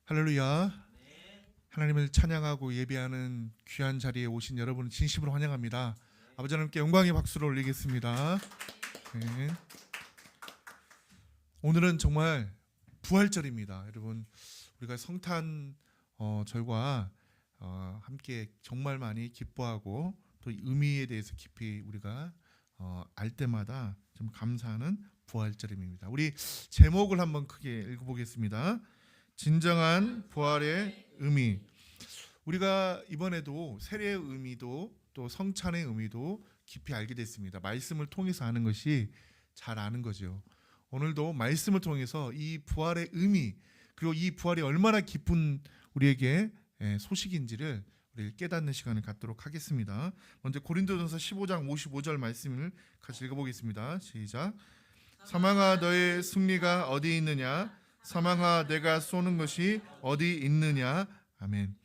할렐루야. 하나님을 찬양하고 예배하는 귀한 자리에 오신 여러분을 진심으로 환영합니다. 아버지 하나님께 영광의 박수를 올리겠습니다. 네. 오늘은 정말 부활절입니다. 여러분, 우리가 성탄 절과 함께 정말 많이 기뻐하고 또 의미에 대해서 깊이 우리가 알 때마다 좀 감사하는 부활절입니다. 우리 제목을 한번 크게 읽어보겠습니다. 진정한 부활의 의미. 우리가 이번에도 세례의 의미도 또 성찬의 의미도 깊이 알게 됐습니다. 말씀을 통해서 아는 것이 잘 아는 거죠. 오늘도 말씀을 통해서 이 부활의 의미, 그리고 이 부활이 얼마나 기쁜 우리에게 소식인지를 우리 깨닫는 시간을 갖도록 하겠습니다. 먼저 고린도전서 15장 55절 말씀을 같이 읽어보겠습니다. 시작. 사망아, 너의 승리가 어디 있느냐? 사망아, 내가 쏘는 것이 어디 있느냐? 아멘.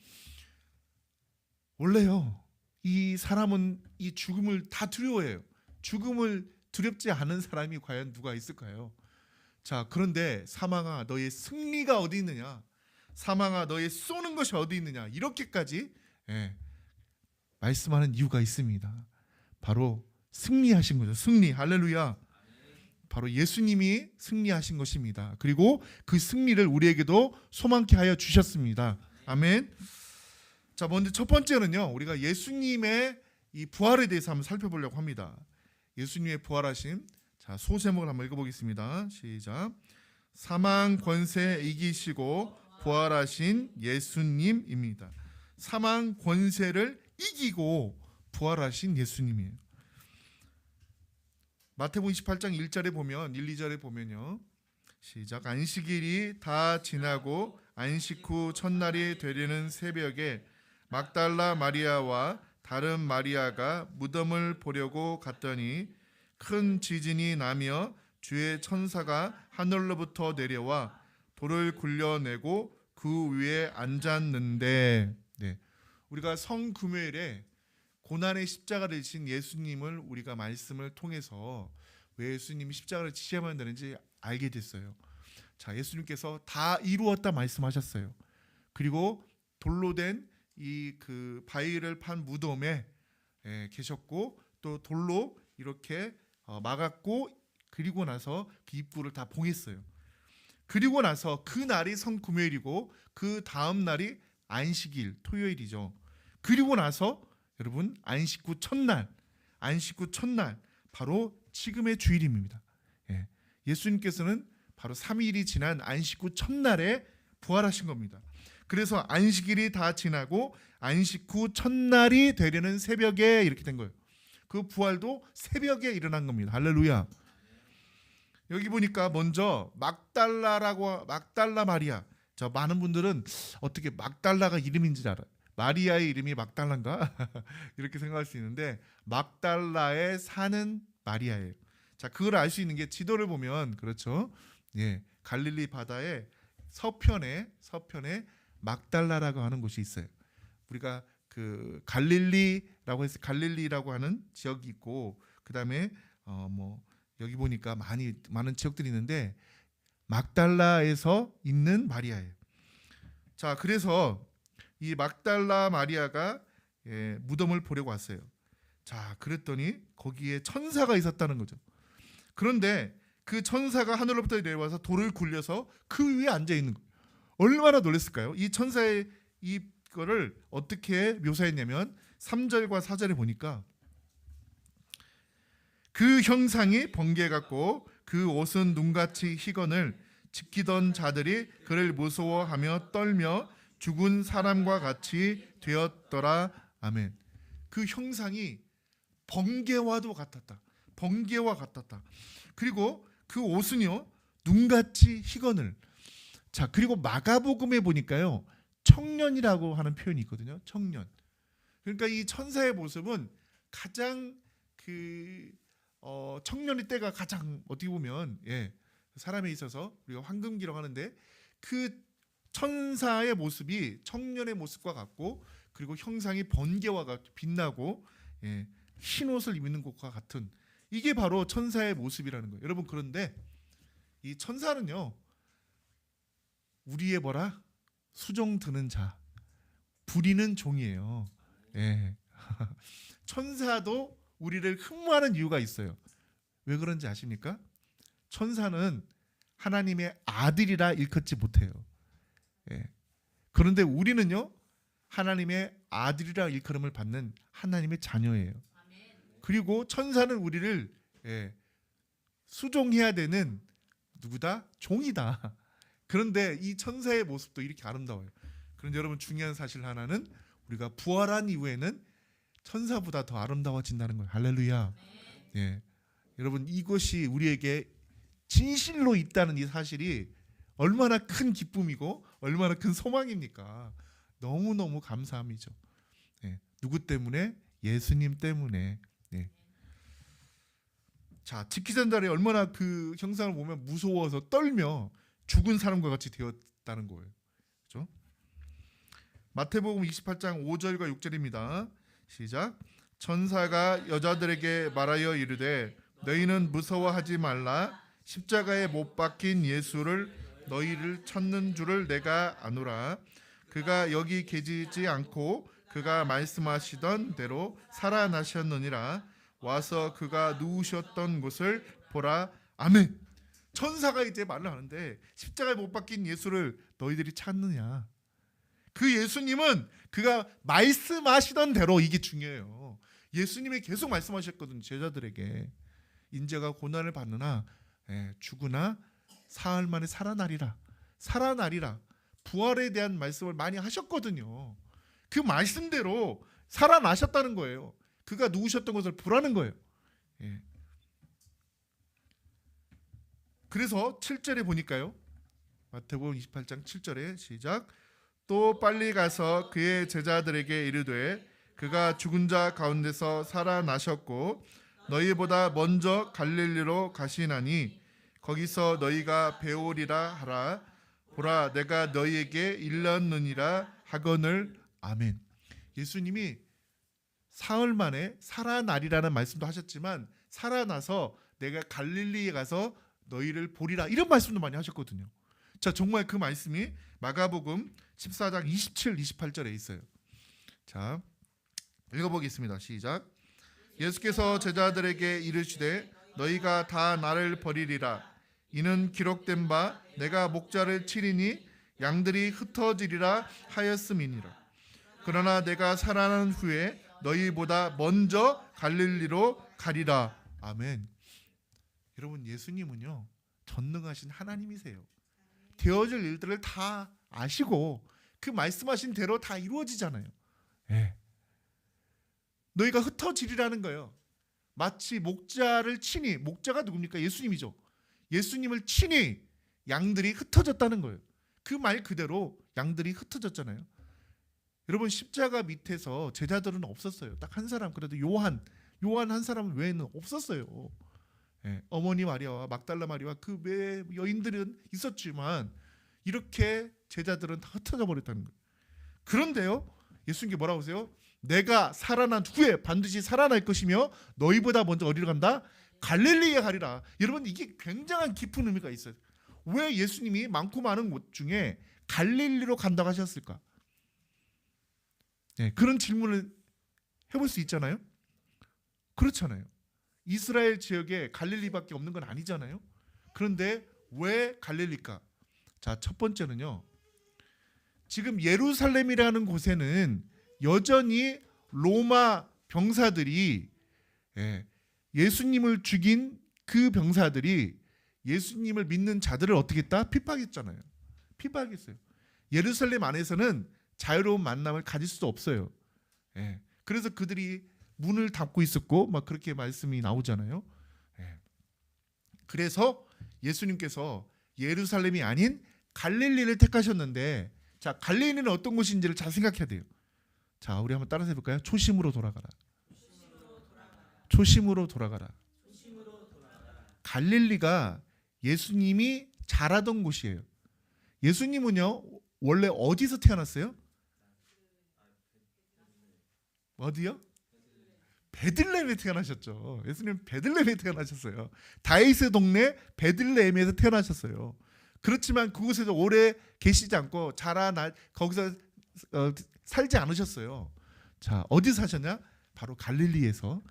원래요, 이 사람은 이 죽음을 다 두려워해요. 죽음을 두렵지 않은 사람이 과연 누가 있을까요? 자, 그런데 사망아, 너의 승리가 어디 있느냐? 사망아, 너의 쏘는 것이 어디 있느냐? 이렇게까지 말씀하는 이유가 있습니다. 바로 승리하신 거죠. 승리. 할렐루야. 바로 예수님이 승리하신 것입니다. 그리고 그 승리를 우리에게도 소망케 하여 주셨습니다. 아멘. 자, 먼저 첫 번째는요, 우리가 예수님의 이 부활에 대해서 한번 살펴보려고 합니다. 예수님의 부활하심. 자, 소제목을 한번 읽어보겠습니다. 시작. 사망 권세 이기시고 부활하신 예수님입니다. 사망 권세를 이기고 부활하신 예수님이에요. 마태복음 28장 1절에 보면 1, 2절에 보면요. 시작. 안식일이 다 지나고 안식 후 첫날이 되려는 새벽에 막달라 마리아와 다른 마리아가 무덤을 보려고 갔더니 큰 지진이 나며 주의 천사가 하늘로부터 내려와 돌을 굴려내고 그 위에 앉았는데, 우리가 성금요일에 고난의 십자가를 지신 예수님을 우리가 말씀을 통해서 왜 예수님이 십자가를 지셔야만 되는지 알게 됐어요. 자, 예수님께서 다 이루었다 말씀하셨어요. 그리고 돌로 된 이 그 바위를 판 무덤에 계셨고 또 돌로 이렇게 막았고, 그리고 나서 그 입구를 다 봉했어요. 그리고 나서 그 날이 성금요일이고 그 다음 날이 안식일 토요일이죠. 그리고 나서 여러분 안식 후 첫날 바로 지금의 주일입니다. 예수님께서는 바로 3일이 지난 안식 후 첫날에 부활하신 겁니다. 그래서 안식일이 다 지나고 안식 후 첫날이 되려는 새벽에 이렇게 된 거예요. 그 부활도 새벽에 일어난 겁니다. 할렐루야. 여기 보니까 먼저 막달라 마리아. 저 많은 분들은 어떻게 막달라가 이름인지 알아요. 마리아의 이름이 막달라인가? 이렇게 생각할 수 있는데 막달라에 사는 마리아예요. 자, 그걸 알 수 있는 게 지도를 보면 그렇죠. 갈릴리 바다의 서편에 막달라라고 하는 곳이 있어요. 우리가 그 갈릴리라고 해서 갈릴리라고 하는 지역이 있고, 그다음에 여기 보니까 많은 지역들이 있는데 막달라에서 있는 마리아예요. 자, 그래서 이 막달라 마리아가 무덤을 보려고 왔어요. 자, 그랬더니 거기에 천사가 있었다는 거죠. 그런데 그 천사가 하늘로부터 내려와서 돌을 굴려서 그 위에 앉아 있는 거예요. 얼마나 놀랐을까요? 이 천사의 이거를 어떻게 묘사했냐면 3절과 4절에 보니까 그 형상이 번개 같고 그 옷은 눈같이 희건을 지키던 자들이 그를 무서워하며 떨며 죽은 사람과 같이 되었더라. 아멘. 그 형상이 번개와도 같았다. 번개와 같았다. 그리고 그 옷은요, 눈같이 희건을. 자, 그리고 마가복음에 보니까요, 청년이라고 하는 표현이 있거든요. 청년. 그러니까 이 천사의 모습은 가장 청년의 때가 가장 어떻게 보면 사람에 있어서 우리가 황금기라고 하는데 그 천사의 모습이 청년의 모습과 같고, 그리고 형상이 번개와 같이 빛나고 흰 옷을 입는 것과 같은, 이게 바로 천사의 모습이라는 거예요. 여러분, 그런데 이 천사는요, 우리의 뭐라? 수종 드는 자, 부리는 종이에요. 예. 천사도 우리를 흠모하는 이유가 있어요. 왜 그런지 아십니까? 천사는 하나님의 아들이라 일컫지 못해요. 예. 그런데 우리는요, 하나님의 아들이라 일컬음을 받는 하나님의 자녀예요. 그리고 천사는 우리를 수종해야 되는 누구다? 종이다. 그런데 이 천사의 모습도 이렇게 아름다워요. 그런데 여러분, 중요한 사실 하나는 우리가 부활한 이후에는 천사보다 더 아름다워진다는 거예요. 할렐루야. 예. 여러분, 이것이 우리에게 진실로 있다는 이 사실이 얼마나 큰 기쁨이고 얼마나 큰 소망입니까? 너무너무 감사함이죠. 예. 누구 때문에? 예수님 때문에. 예. 자, 지키잔달이 얼마나 그 형상을 보면 무서워서 떨며 죽은 사람과 같이 되었다는 거예요. 그렇죠? 마태복음 28장 5절과 6절입니다. 시작. 천사가 여자들에게 말하여 이르되 너희는 무서워하지 말라. 십자가에 못 박힌 예수를 너희를 찾는 줄을 내가 아노라. 그가 여기 계시지 않고 그가 말씀하시던 대로 살아나셨느니라. 와서 그가 누우셨던 곳을 보라. 아멘. 천사가 이제 말을 하는데 십자가에 못 박힌 예수를 너희들이 찾느냐. 그 예수님은 그가 말씀하시던 대로, 이게 중요해요. 예수님이 계속 말씀하셨거든요. 제자들에게 인자가 고난을 받으나 죽으나 사흘 만에 살아나리라. 살아나리라. 부활에 대한 말씀을 많이 하셨거든요. 그 말씀대로 살아나셨다는 거예요. 그가 누우셨던 것을 보라는 거예요. 예. 그래서 7절에 보니까요. 마태복음 28장 7절에 시작. 또 빨리 가서 그의 제자들에게 이르되 그가 죽은 자 가운데서 살아나셨고 너희보다 먼저 갈릴리로 가시나니 거기서 너희가 배우리라 하라. 보라, 내가 너희에게 일렀느니라 하거늘. 아멘. 예수님이 사흘 만에 살아나리라는 말씀도 하셨지만 살아나서 내가 갈릴리에 가서 너희를 보리라, 이런 말씀도 많이 하셨거든요. 자, 정말 그 말씀이 마가복음 14장 27, 28절에 있어요. 자, 읽어보겠습니다. 시작. 예수께서 제자들에게 이르시되 너희가 다 나를 버리리라. 이는 기록된 바 내가 목자를 치리니 양들이 흩어지리라 하였음이니라. 그러나 내가 살아난 후에 너희보다 먼저 갈릴리로 가리라. 아멘. 여러분, 예수님은요 전능하신 하나님이세요. 되어질 일들을 다 아시고 그 말씀하신 대로 다 이루어지잖아요. 예. 너희가 흩어지리라는 거예요. 마치 목자를 치니, 목자가 누굽니까? 예수님이죠. 예수님을 치니 양들이 흩어졌다는 거예요. 그 말 그대로 양들이 흩어졌잖아요. 여러분, 십자가 밑에서 제자들은 없었어요. 딱 한 사람, 그래도 요한 한 사람 외에는 없었어요. 예, 어머니 마리아와 막달라 마리아와 그 외 여인들은 있었지만 이렇게 제자들은 다 흩어져 버렸다는 거예요. 그런데요, 예수님께 뭐라고 하세요? 내가 살아난 후에 반드시 살아날 것이며 너희보다 먼저 어디로 간다? 갈릴리에 가리라. 여러분, 이게 굉장한 깊은 의미가 있어요. 왜 예수님이 많고 많은 곳 중에 갈릴리로 간다고 하셨을까? 네, 그런 질문을 해볼 수 있잖아요. 그렇잖아요. 이스라엘 지역에 갈릴리밖에 없는 건 아니잖아요. 그런데 왜 갈릴리일까? 자, 첫 번째는요, 지금 예루살렘이라는 곳에는 여전히 로마 병사들이 예수님을 죽인 그 병사들이 예수님을 믿는 자들을 어떻게 했다? 핍박했잖아요. 핍박했어요. 예루살렘 안에서는 자유로운 만남을 가질 수도 없어요. 그래서 그들이 문을 닫고 있었고 막 그렇게 말씀이 나오잖아요. 그래서 예수님께서 예루살렘이 아닌 갈릴리를 택하셨는데, 자, 갈릴리는 어떤 곳인지를 잘 생각해야 돼요. 자, 우리 한번 따라서 해볼까요? 초심으로 돌아가라. 초심으로 돌아가라. 갈릴리가 예수님이 자라던 곳이에요. 예수님은요 원래 어디서 태어났어요? 어디요? 베들레헴에 태어나셨죠. 예수님 베들레헴에 태어나셨어요. 다윗의 동네 베들레헴에서 태어나셨어요. 그렇지만 그곳에서 오래 계시지 않고 거기서 살지 않으셨어요. 자, 어디 사셨냐? 바로 갈릴리에서,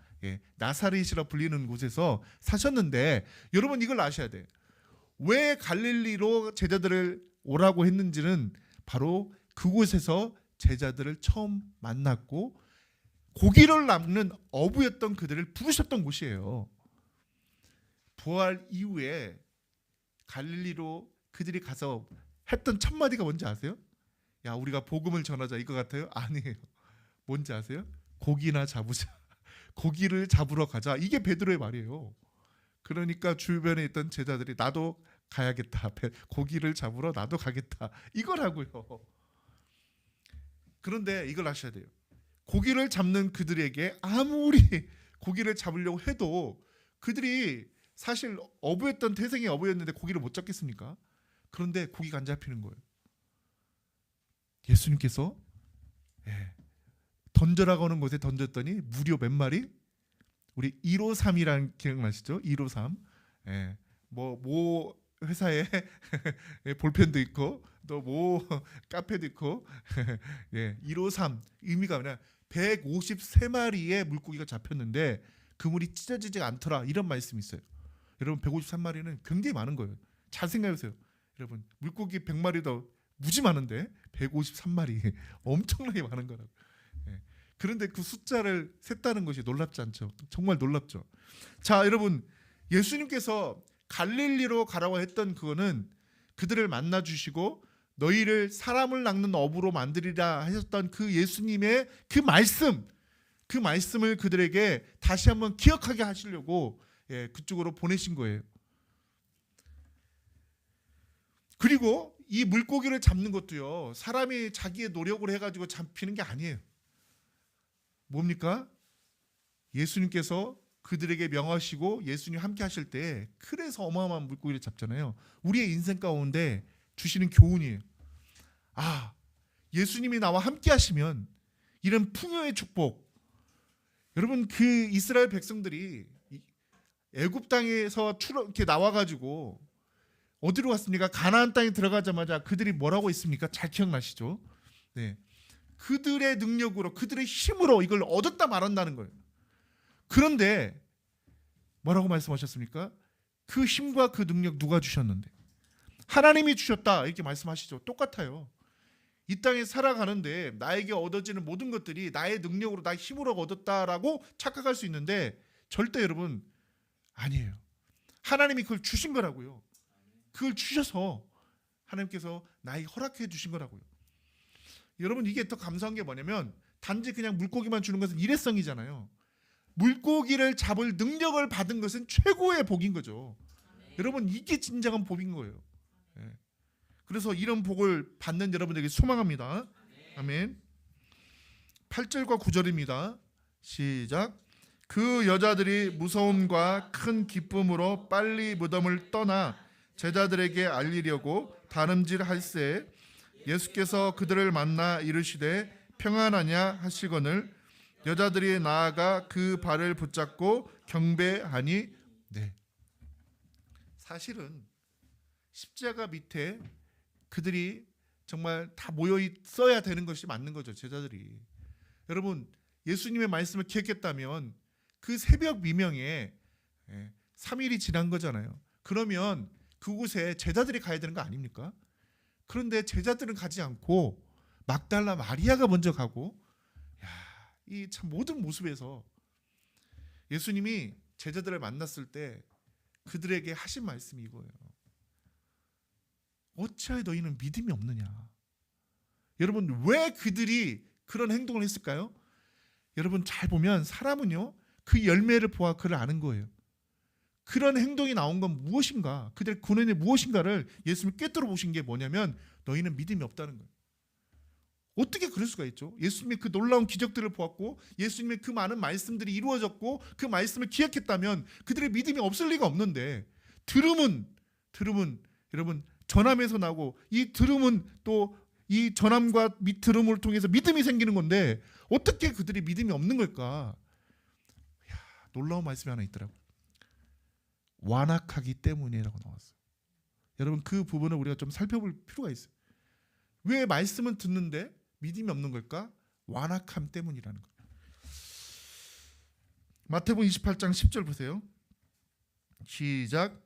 나사렛이라 불리는 곳에서 사셨는데, 여러분 이걸 아셔야 돼. 왜 갈릴리로 제자들을 오라고 했는지는 바로 그곳에서 제자들을 처음 만났고 고기를 남는 어부였던 그들을 부르셨던 곳이에요. 부활 이후에 갈릴리로 그들이 가서 했던 첫 마디가 뭔지 아세요? 야, 우리가 복음을 전하자 이거 같아요? 아니에요. 뭔지 아세요? 고기나 잡으자. 고기를 잡으러 가자. 이게 베드로의 말이에요. 그러니까 주변에 있던 제자들이 나도 가야겠다. 고기를 잡으러 나도 가겠다. 이거라고요. 그런데 이걸 아셔야 돼요. 고기를 잡는 그들에게 아무리 고기를 잡으려고 해도 그들이 사실 어부였던 태생의 어부였는데 고기를 못 잡겠습니까? 그런데 고기가 안 잡히는 거예요. 예수님께서 던져라고 하는 곳에 던졌더니 무려 몇 마리? 우리 153이라는 기억나시죠? 153. 뭐 회사에 볼펜도 있고 또 뭐 카페도 있고 153 의미가 뭐냐? 153마리의 물고기가 잡혔는데 그물이 찢어지지 않더라. 이런 말씀이 있어요. 여러분 153마리는 굉장히 많은 거예요. 잘 생각해 보세요. 여러분 물고기 100마리도 무지 많은데 153마리 엄청나게 많은 거라고. 그런데 그 숫자를 셌다는 것이 놀랍지 않죠? 정말 놀랍죠. 자, 여러분 예수님께서 갈릴리로 가라고 했던 그거는 그들을 만나 주시고 너희를 사람을 낚는 어부로 만들리라 하셨던 그 예수님의 그 말씀을 그들에게 다시 한번 기억하게 하시려고 그쪽으로 보내신 거예요. 그리고 이 물고기를 잡는 것도요, 사람이 자기의 노력을 해가지고 잡히는 게 아니에요. 뭡니까? 예수님께서 그들에게 명하시고 예수님 함께 하실 때 그래서 어마어마한 물고기를 잡잖아요. 우리의 인생 가운데 주시는 교훈이에요. 아, 예수님이 나와 함께 하시면 이런 풍요의 축복. 여러분 그 이스라엘 백성들이 애굽 땅에서 이렇게 나와가지고 어디로 갔습니까? 가나안 땅에 들어가자마자 그들이 뭐라고 했습니까? 잘 기억나시죠? 네, 그들의 능력으로 그들의 힘으로 이걸 얻었다 말한다는 거예요. 그런데 뭐라고 말씀하셨습니까? 그 힘과 그 능력 누가 주셨는데? 하나님이 주셨다 이렇게 말씀하시죠. 똑같아요. 이 땅에 살아가는데 나에게 얻어지는 모든 것들이 나의 능력으로 나의 힘으로 얻었다라고 착각할 수 있는데 절대 여러분 아니에요. 하나님이 그걸 주신 거라고요. 그걸 주셔서 하나님께서 나에게 허락해 주신 거라고요. 여러분 이게 더 감사한 게 뭐냐면 단지 그냥 물고기만 주는 것은 일회성이잖아요. 물고기를 잡을 능력을 받은 것은 최고의 복인 거죠. 여러분 이게 진정한 복인 거예요. 그래서 이런 복을 받는 여러분에게 소망합니다. 아멘. 8절과 9절입니다. 시작. 그 여자들이 무서움과 큰 기쁨으로 빨리 무덤을 떠나 제자들에게 알리려고 다름질할새 예수께서 그들을 만나 이르시되 평안하냐 하시거늘 여자들이 나아가 그 발을 붙잡고 경배하니. 네. 사실은 십자가 밑에 그들이 정말 다 모여 있어야 되는 것이 맞는 거죠. 제자들이. 여러분 예수님의 말씀을 기억했다면 그 새벽 미명에 3일이 지난 거잖아요. 그러면 그곳에 제자들이 가야 되는 거 아닙니까? 그런데 제자들은 가지 않고 막달라 마리아가 먼저 가고, 이 참 모든 모습에서 예수님이 제자들을 만났을 때 그들에게 하신 말씀이 이거예요. 어찌하여 너희는 믿음이 없느냐. 여러분 왜 그들이 그런 행동을 했을까요? 여러분 잘 보면 사람은요 그 열매를 보아 그를 아는 거예요. 그런 행동이 나온 건 무엇인가, 그들의 근원이 무엇인가를 예수님이 꿰뚫어 보신 게 뭐냐면 너희는 믿음이 없다는 거예요. 어떻게 그럴 수가 있죠? 예수님의 그 놀라운 기적들을 보았고 예수님의 그 많은 말씀들이 이루어졌고 그 말씀을 기억했다면 그들의 믿음이 없을 리가 없는데, 들음은 여러분 전함에서 나고 이 들음은 또 이 전함과 들음을 통해서 믿음이 생기는 건데 어떻게 그들이 믿음이 없는 걸까? 놀라운 말씀이 하나 있더라고요. 완악하기 때문이라고 나왔어요. 여러분 그 부분을 우리가 좀 살펴볼 필요가 있어요. 왜 말씀은 듣는데 믿음이 없는 걸까? 완악함 때문이라는 거예요. 마태복음 28장 10절 보세요. 시작.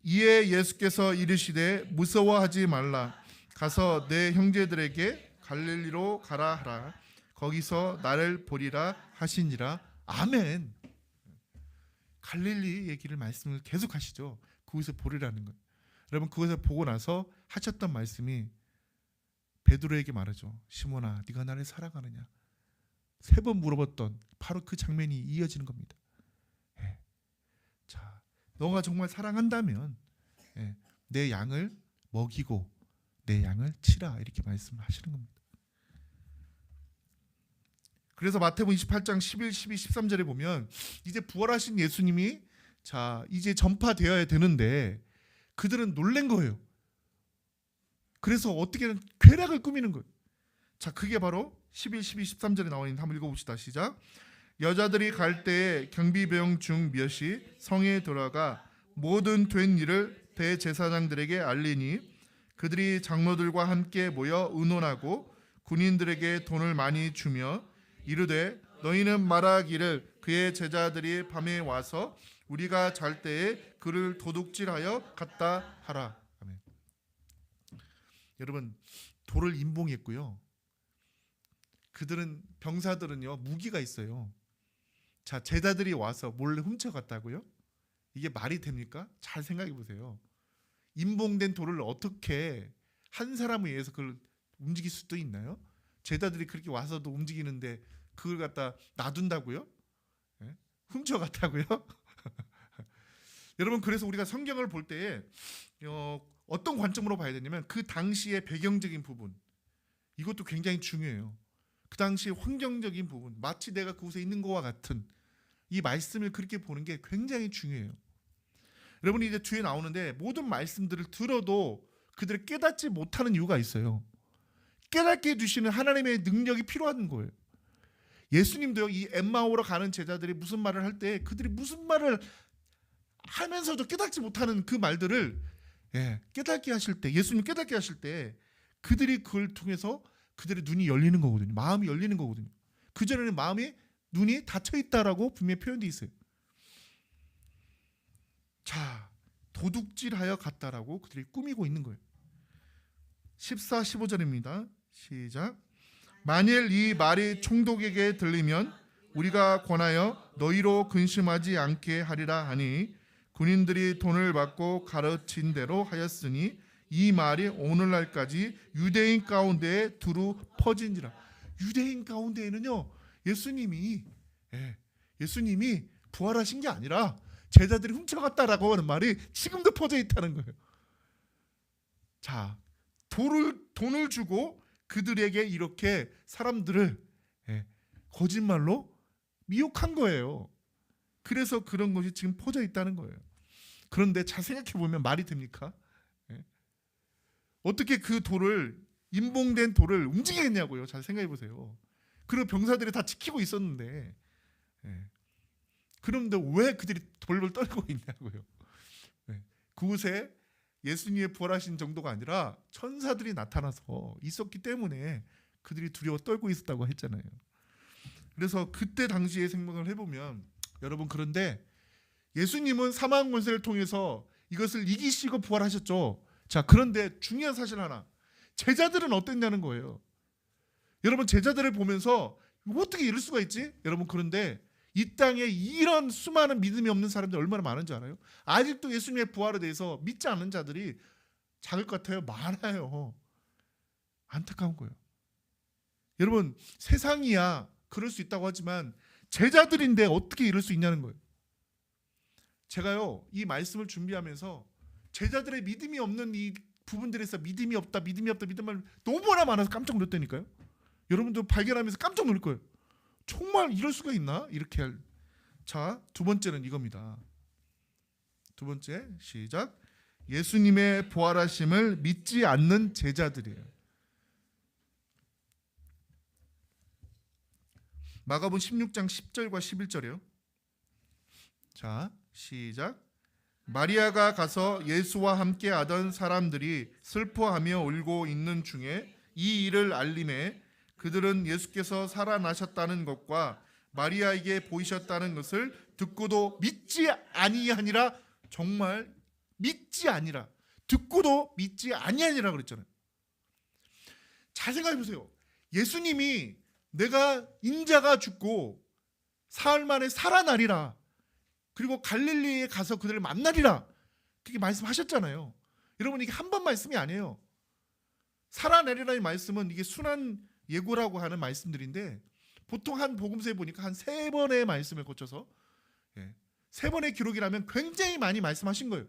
이에 예수께서 이르시되 무서워하지 말라. 가서 내 형제들에게 갈릴리로 가라 하라. 거기서 나를 보리라 하시니라. 아멘. 갈릴리 얘기를 말씀을 계속 하시죠. 거기서 보리라는 거예요. 여러분 그것을 보고 나서 하셨던 말씀이 베드로에게 말하죠. 시몬아, 네가 나를 사랑하느냐? 3번 물어봤던 바로 그 장면이 이어지는 겁니다. 예. 자, 너가 정말 사랑한다면 내 양을 먹이고 내 양을 치라 이렇게 말씀하시는 겁니다. 그래서 마태복음 28장 11, 12, 13절에 보면 이제 부활하신 예수님이 자 이제 전파되어야 되는데 그들은 놀란 거예요. 그래서 어떻게든 쾌락을 꾸미는 거예요. 자 그게 바로 11, 12, 13절에 나와 있는 한번 읽어봅시다. 시작. 여자들이 갈 때에 경비병 중 몇이 성에 들어가 모든 된 일을 대제사장들에게 알리니 그들이 장로들과 함께 모여 의논하고 군인들에게 돈을 많이 주며 이르되 너희는 말하기를 그의 제자들이 밤에 와서 우리가 잘 때에 그를 도둑질하여 갔다 하라. 아멘. 여러분 돌을 임봉했고요. 그들은 병사들은요 무기가 있어요. 자 제자들이 와서 몰래 훔쳐갔다고요? 이게 말이 됩니까? 잘 생각해 보세요. 임봉된 돌을 어떻게 한 사람에 의해서 그걸 움직일 수도 있나요? 제자들이 그렇게 와서도 움직이는데 그걸 갖다 놔둔다고요? 예? 훔쳐갔다고요? 여러분 그래서 우리가 성경을 볼 때에 어떤 관점으로 봐야 되냐면 그 당시의 배경적인 부분 이것도 굉장히 중요해요. 그 당시 환경적인 부분 마치 내가 그곳에 있는 것과 같은 이 말씀을 그렇게 보는 게 굉장히 중요해요. 여러분이 이제 뒤에 나오는데 모든 말씀들을 들어도 그들을 깨닫지 못하는 이유가 있어요. 깨닫게 해주시는 하나님의 능력이 필요한 거예요. 예수님도요 이 엠마오로 가는 제자들이 무슨 말을 할 때 그들이 무슨 말을 하면서도 깨닫지 못하는 그 말들을 깨닫게 하실 때 예수님 깨닫게 하실 때 그들이 그걸 통해서 그들의 눈이 열리는 거거든요. 마음이 열리는 거거든요. 그전에는 마음이 눈이 닫혀 있다라고 분명히 표현되어 있어요. 자 도둑질하여 갔다라고 그들이 꾸미고 있는 거예요. 14, 15절입니다. 시작. 만일 이 말이 총독에게 들리면 우리가 권하여 너희로 근심하지 않게 하리라 하니 군인들이 돈을 받고 가르친 대로 하였으니 이 말이 오늘날까지 유대인 가운데에 두루 퍼진지라. 유대인 가운데에는요 예수님이 부활하신 게 아니라 제자들이 훔쳐갔다라고 하는 말이 지금도 퍼져 있다는 거예요. 자 돈을 주고 그들에게 이렇게 사람들을 거짓말로 미혹한 거예요. 그래서 그런 것이 지금 퍼져 있다는 거예요. 그런데 잘 생각해 보면 말이 됩니까? 어떻게 그 돌을 임봉된 돌을 움직이겠냐고요. 잘 생각해 보세요. 그리고 병사들이 다 지키고 있었는데 그런데 왜 그들이 벌벌 떨고 있냐고요. 그곳에 예수님의 부활하신 정도가 아니라 천사들이 나타나서 있었기 때문에 그들이 두려워 떨고 있었다고 했잖아요. 그래서 그때 당시의 생각을 해보면 여러분 그런데 예수님은 사망 권세를 통해서 이것을 이기시고 부활하셨죠. 자 그런데 중요한 사실 하나 제자들은 어땠냐는 거예요. 여러분 제자들을 보면서 어떻게 이럴 수가 있지? 여러분 그런데 이 땅에 이런 수많은 믿음이 없는 사람들이 얼마나 많은지 알아요? 아직도 예수님의 부활에 대해서 믿지 않는 자들이 작을 것 같아요? 많아요. 안타까운 거예요. 여러분 세상이야 그럴 수 있다고 하지만 제자들인데 어떻게 이럴 수 있냐는 거예요. 제가요 이 말씀을 준비하면서 제자들의 믿음이 없는 이 부분들에서 믿음이 없다 믿음만 너무나 많아서 깜짝 놀랐다니까요. 여러분도 발견하면서 깜짝 놀랄 거예요. 정말 이럴 수가 있나? 이렇게 할. 자, 두 번째는 이겁니다. 두 번째 시작. 예수님의 부활하심을 믿지 않는 제자들이에요. 마가복음 16장 10절과 11절이요. 자, 시작. 마리아가 가서 예수와 함께 하던 사람들이 슬퍼하며 울고 있는 중에 이 일을 알림해 그들은 예수께서 살아나셨다는 것과 마리아에게 보이셨다는 것을 듣고도 믿지 아니하니라. 정말 믿지 아니라, 듣고도 믿지 아니하니라 그랬잖아요. 잘 생각해 보세요. 예수님이 내가 인자가 죽고 사흘 만에 살아나리라, 그리고 갈릴리에 가서 그들을 만나리라, 그렇게 말씀하셨잖아요. 여러분, 이게 한 번 말씀이 아니에요. 살아내리라는 말씀은 이게 순환 예고라고 하는 말씀들인데, 보통 한 복음서에 보니까 한 3번의 말씀을 거쳐서 3번의 기록이라면 굉장히 많이 말씀하신 거예요.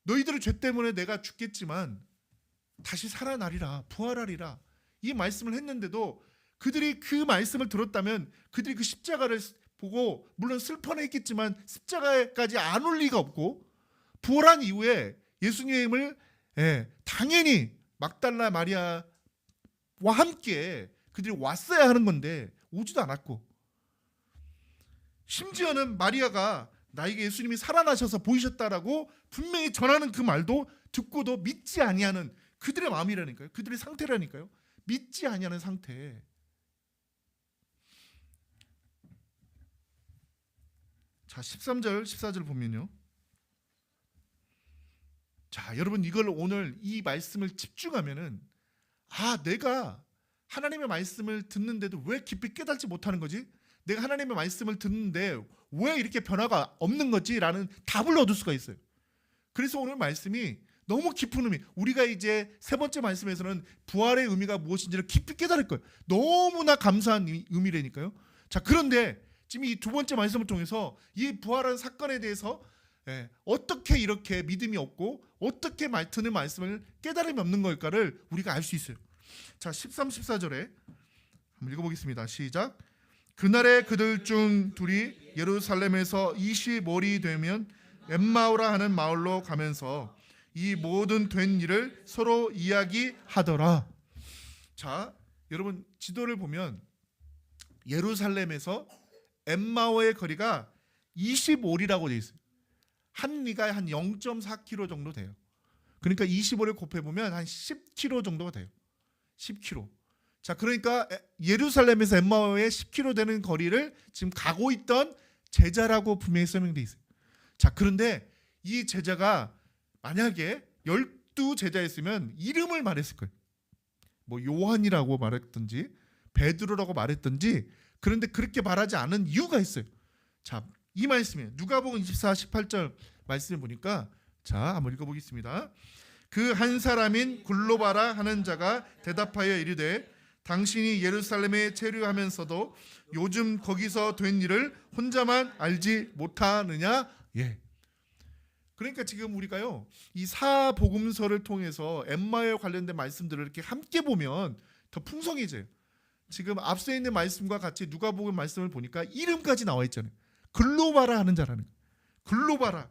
너희들의 죄 때문에 내가 죽겠지만 다시 살아나리라, 부활하리라, 이 말씀을 했는데도 그들이 그 말씀을 들었다면 그들이 그 십자가를 보고 물론 슬퍼는 했겠지만 십자가까지 안 올 리가 없고, 부활한 이후에 예수님을 당연히 막달라 마리아와 함께 그들이 왔어야 하는 건데 오지도 않았고, 심지어는 마리아가 나에게 예수님이 살아나셔서 보이셨다라고 분명히 전하는 그 말도 듣고도 믿지 아니하는 그들의 마음이라니까요. 그들의 상태라니까요. 믿지 아니하는 상태. 자, 13절 14절 보면요. 자, 여러분, 이걸 오늘 이 말씀을 집중하면은, 내가 하나님의 말씀을 듣는데도 왜 깊이 깨닫지 못하는 거지? 내가 하나님의 말씀을 듣는데 왜 이렇게 변화가 없는 거지? 라는 답을 얻을 수가 있어요. 그래서 오늘 말씀이 너무 깊은 의미, 우리가 이제 3번째 말씀에서는 부활의 의미가 무엇인지를 깊이 깨달을 거예요. 너무나 감사한 의미라니까요. 자, 그런데 지금 이 2번째 말씀을 통해서 이 부활한 사건에 대해서 어떻게 이렇게 믿음이 없고 어떻게 듣는 말씀을 깨달음이 없는 걸까를 우리가 알 수 있어요. 자, 13, 14절에 한번 읽어보겠습니다. 시작. 그날에 그들 중 둘이 예루살렘에서 20월이 되면 엠마오라 하는 마을로 가면서 이 모든 된 일을 서로 이야기하더라. 자, 여러분, 지도를 보면 예루살렘에서 엠마오의 거리가 25리라고 되어 있어요. 한 리가 한 0.4km 정도 돼요. 그러니까 25를 곱해보면 한 10km 정도가 돼요. 10km. 자, 그러니까 예루살렘에서 엠마오에 10km 되는 거리를 지금 가고 있던 제자라고 분명히 설명되어 있어요. 자, 그런데 이 제자가 만약에 12제자였으면 이름을 말했을 거예요. 뭐 요한이라고 말했든지 베드로라고 말했든지, 그런데 그렇게 말하지 않은 이유가 있어요. 자, 이 말씀에 누가복음 24, 18절 말씀을 보니까, 자, 한번 읽어보겠습니다. 그 한 사람인 글로바라 하는 자가 대답하여 이르되 당신이 예루살렘에 체류하면서도 요즘 거기서 된 일을 혼자만 알지 못하느냐? 그러니까 지금 우리가요, 이 사복음서를 통해서 엠마오에 관련된 말씀들을 이렇게 함께 보면 더 풍성해져요. 지금 앞서 있는 말씀과 같이 누가복음 말씀을 보니까 이름까지 나와 있잖아요. 글로바라 하는 자라는 거예요. 글로바라.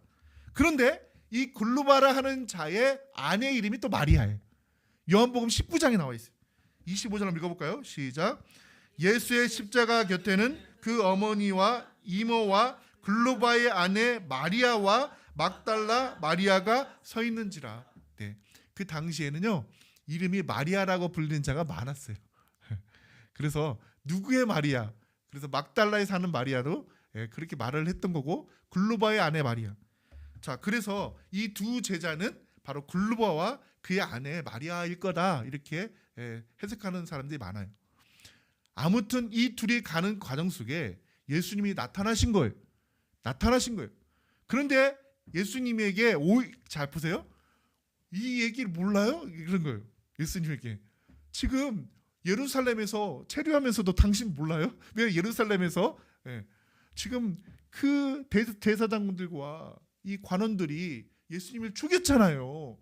그런데 이 글로바라 하는 자의 아내 이름이 또 마리아예요. 요한복음 19장에 나와 있어요. 25절 한번 읽어볼까요? 시작. 예수의 십자가 곁에는 그 어머니와 이모와 글로바의 아내 마리아와 막달라 마리아가 서 있는지라. 그 당시에는요, 이름이 마리아라고 불리는 자가 많았어요. 그래서 누구의 마리아, 그래서 막달라에 사는 마리아도 그렇게 말을 했던 거고, 글로바의 아내 마리아. 자, 그래서 이 두 제자는 바로 글로바와 그의 아내 마리아일 거다, 이렇게 해석하는 사람들이 많아요. 아무튼 이 둘이 가는 과정 속에 예수님이 나타나신 거예요. 그런데 예수님에게 잘 보세요. 이 얘기를 몰라요? 이런 거예요. 예수님에게 지금 예루살렘에서 체류하면서도 당신 몰라요? 왜 예루살렘에서 지금 그 대사장들과 이 관원들이 예수님을 죽였잖아요.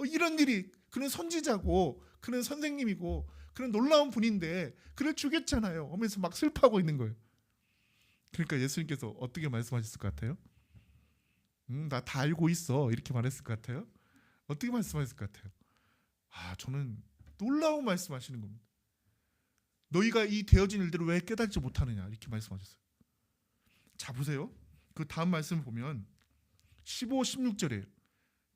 이런 일이, 그는 선지자고 그는 선생님이고 그는 놀라운 분인데 그를 죽였잖아요 하면서 막 슬퍼하고 있는 거예요. 그러니까 예수님께서 어떻게 말씀하셨을 것 같아요? 나 다 알고 있어, 이렇게 말했을 것 같아요? 어떻게 말씀하셨을 것 같아요? 저는 놀라운 말씀하시는 겁니다. 너희가 이 되어진 일들을 왜 깨닫지 못하느냐, 이렇게 말씀하셨어요. 자, 보세요. 그 다음 말씀 보면 15, 16절이에요.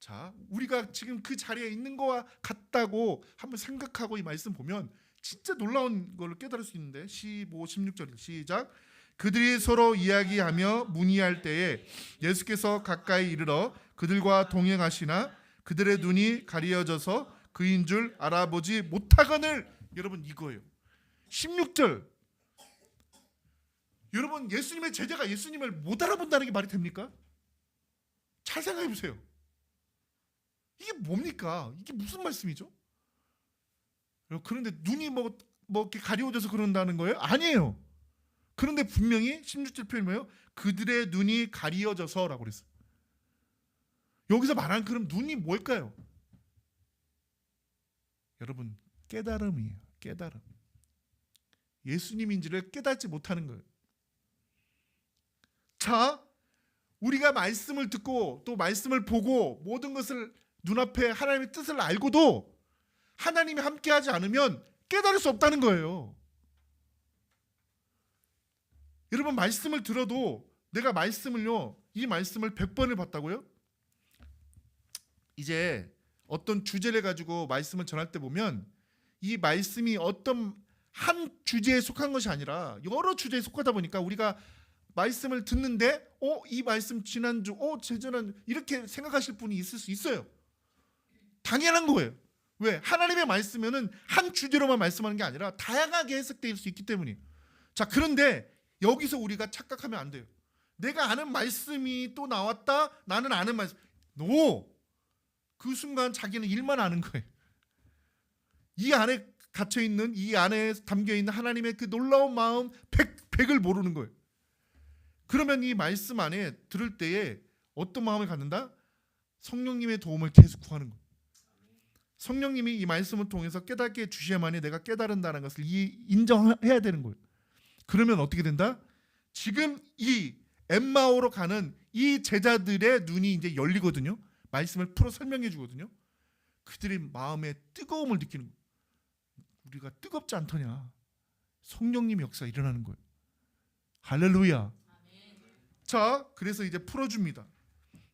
자, 우리가 지금 그 자리에 있는 거와 같다고 한번 생각하고 이 말씀 보면 진짜 놀라운 걸 깨달을 수 있는데 15, 16절 시작. 그들이 서로 이야기하며 문의할 때에 예수께서 가까이 이르러 그들과 동행하시나 그들의 눈이 가리어져서 그인 줄 알아보지 못하거늘. 여러분 이거예요. 16절. 여러분 예수님의 제자가 예수님을 못 알아본다는 게 말이 됩니까? 잘 생각해 보세요. 이게 뭡니까? 이게 무슨 말씀이죠? 그런데 눈이 뭐 이렇게 가리워져서 그런다는 거예요? 아니에요. 그런데 분명히 16절 표현이 뭐예요? 그들의 눈이 가리어져서라고 그랬어요. 여기서 말하는 그럼 눈이 뭘까요? 여러분 깨달음이에요. 깨달음. 예수님인지를 깨닫지 못하는 거예요. 자, 우리가 말씀을 듣고 또 말씀을 보고 모든 것을 눈앞에 하나님의 뜻을 알고도 하나님이 함께하지 않으면 깨달을 수 없다는 거예요. 여러분 말씀을 들어도 내가 이 말씀을 100번을 봤다고요? 이제 어떤 주제를 가지고 말씀을 전할 때 보면 이 말씀이 어떤 한 주제에 속한 것이 아니라 여러 주제에 속하다 보니까 우리가 말씀을 듣는데 이 말씀 지난주 제전한 이렇게 생각하실 분이 있을 수 있어요. 당연한 거예요. 왜? 하나님의 말씀은 한 주제로만 말씀하는 게 아니라 다양하게 해석될 수 있기 때문이에요. 자, 그런데 여기서 우리가 착각하면 안 돼요. 내가 아는 말씀이 또 나왔다. 나는 아는 말씀. 그 순간 자기는 일만 아는 거예요. 이 안에 갇혀있는, 이 안에 담겨있는 하나님의 그 놀라운 마음 100을 모르는 거예요. 그러면 이 말씀 안에 들을 때에 어떤 마음을 갖는다? 성령님의 도움을 계속 구하는 거예요. 성령님이 이 말씀을 통해서 깨닫게 해주셔야만이 내가 깨달은다는 것을 인정해야 되는 거예요. 그러면 어떻게 된다? 지금 이 엠마오로 가는 이 제자들의 눈이 이제 열리거든요. 말씀을 풀어 설명해 주거든요. 그들의 마음에 뜨거움을 느끼는 거예요. 우리가 뜨겁지 않더냐? 성령님의 역사가 일어나는 거예요. 할렐루야. 자, 그래서 이제 풀어줍니다.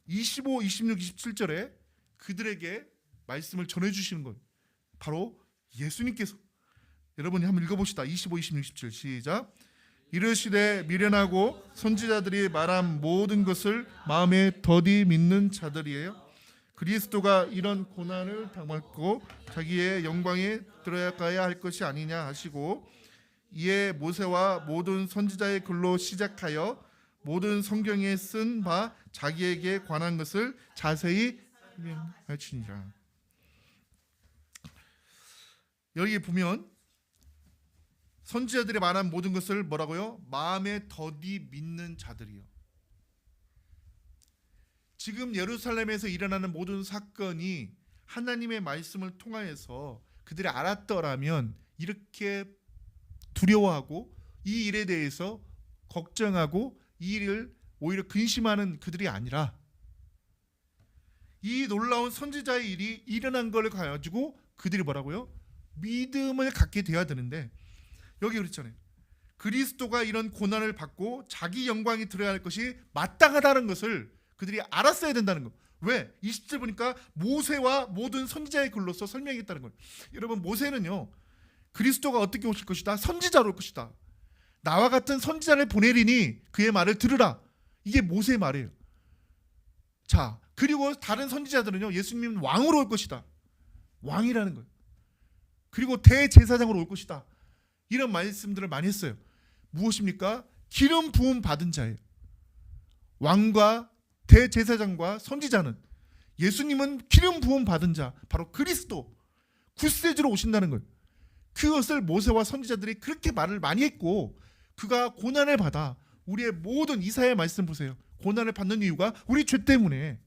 25, 26, 27절에 그들에게 말씀을 전해주시는 것, 바로 예수님께서. 여러분이 한번 읽어봅시다. 25, 26, 27 시작. 이르시되 미련하고 선지자들이 말한 모든 것을 마음에 더디 믿는 자들이에요. 그리스도가 이런 고난을 당하고 자기의 영광에 들어가야 할 것이 아니냐 하시고, 이에 모세와 모든 선지자의 글로 시작하여 모든 성경에 쓴 바 자기에게 관한 것을 자세히 설명하시니라. 여기 보면 선지자들이 말한 모든 것을 뭐라고요? 마음에 더디 믿는 자들이요. 지금 예루살렘에서 일어나는 모든 사건이 하나님의 말씀을 통하여서 그들이 알았더라면 이렇게 두려워하고 이 일에 대해서 걱정하고 이 일을 오히려 근심하는 그들이 아니라, 이 놀라운 선지자의 일이 일어난 걸 가지고 그들이 뭐라고요? 믿음을 갖게 되어야 되는데, 여기 그랬잖아요. 그리스도가 이런 고난을 받고 자기 영광이 들어야 할 것이 마땅하다는 것을 그들이 알았어야 된다는 거. 왜? 20절 보니까 모세와 모든 선지자의 글로서 설명했다는 거예요. 여러분 모세는요, 그리스도가 어떻게 오실 것이다? 선지자로 올 것이다. 나와 같은 선지자를 보내리니 그의 말을 들으라. 이게 모세의 말이에요. 자, 그리고 다른 선지자들은요, 예수님은 왕으로 올 것이다. 왕이라는 거예요. 그리고 대제사장으로 올 것이다. 이런 말씀들을 많이 했어요. 무엇입니까? 기름 부음 받은 자예요. 왕과 대제사장과 선지자는, 예수님은 기름 부음 받은 자, 바로 그리스도, 구세주로 오신다는 거예요. 그것을 모세와 선지자들이 그렇게 말을 많이 했고, 그가 고난을 받아, 우리의 모든 이사야의 말씀 보세요. 고난을 받는 이유가 우리 죄 때문에.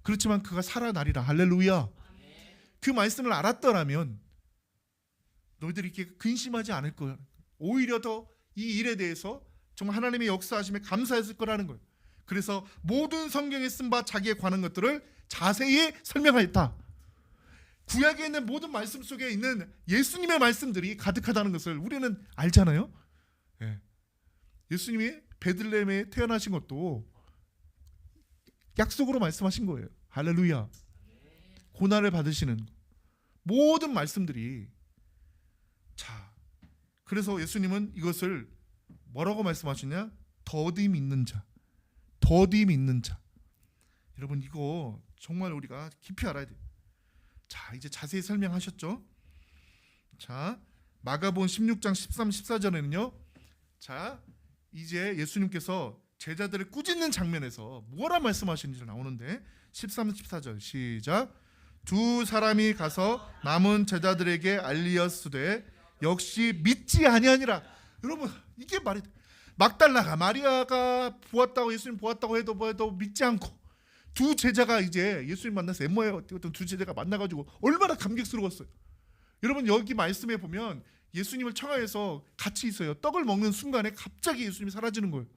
그렇지만 그가 살아나리라. 할렐루야. 그 말씀을 알았더라면 너희들이 이렇게 근심하지 않을 거야. 오히려 더 이 일에 대해서 정말 하나님의 역사하심에 감사했을 거라는 거예요. 그래서 모든 성경에 쓴 바 자기에 관한 것들을 자세히 설명하였다. 구약에 있는 모든 말씀 속에 있는 예수님의 말씀들이 가득하다는 것을 우리는 알잖아요. 예. 예수님이 베들레헴에 태어나신 것도 약속으로 말씀하신 거예요. 할렐루야. 고난을 받으시는 모든 말씀들이. 자, 그래서 예수님은 이것을 뭐라고 말씀하시냐? 더디 믿는 자. 더디 믿는 자. 여러분, 이거 정말 우리가 깊이 알아야 돼요. 자, 이제 자세히 설명하셨죠? 자, 마가복음 16장 13, 14절에는요. 자, 이제 예수님께서 제자들을 꾸짖는 장면에서 뭐라 말씀하시는지 나오는데 13, 14절 시작. 두 사람이 가서 남은 제자들에게 알리었으되 역시 믿지 아니하니라. 여러분, 이게 말이 돼. 막달라가 마리아가 보았다고, 예수님 보았다고 해도 믿지 않고, 두 제자가 이제 예수님 만나서 엠마오에 어떤 두 제자가 만나가지고 얼마나 감격스러웠어요. 여러분, 여기 말씀에 보면 예수님을 청하에서 같이 있어요. 떡을 먹는 순간에 갑자기 예수님이 사라지는 거예요.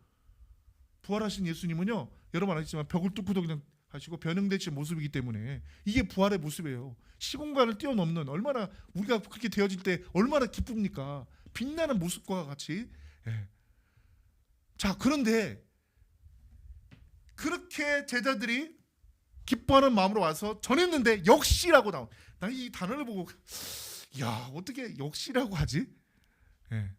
부활하신 예수님은요, 여러분 아시지만 벽을 뚫고도 그냥 하시고 변형되신 모습이기 때문에 이게 부활의 모습이에요. 시공간을 뛰어넘는, 얼마나 우리가 그렇게 되어질 때 얼마나 기쁩니까? 빛나는 모습과 같이. 예. 자, 그런데 그렇게 제자들이 기뻐하는 마음으로 와서 전했는데 역시라고 나온. 나 이 단어를 보고 야, 어떻게 역시라고 하지? 예.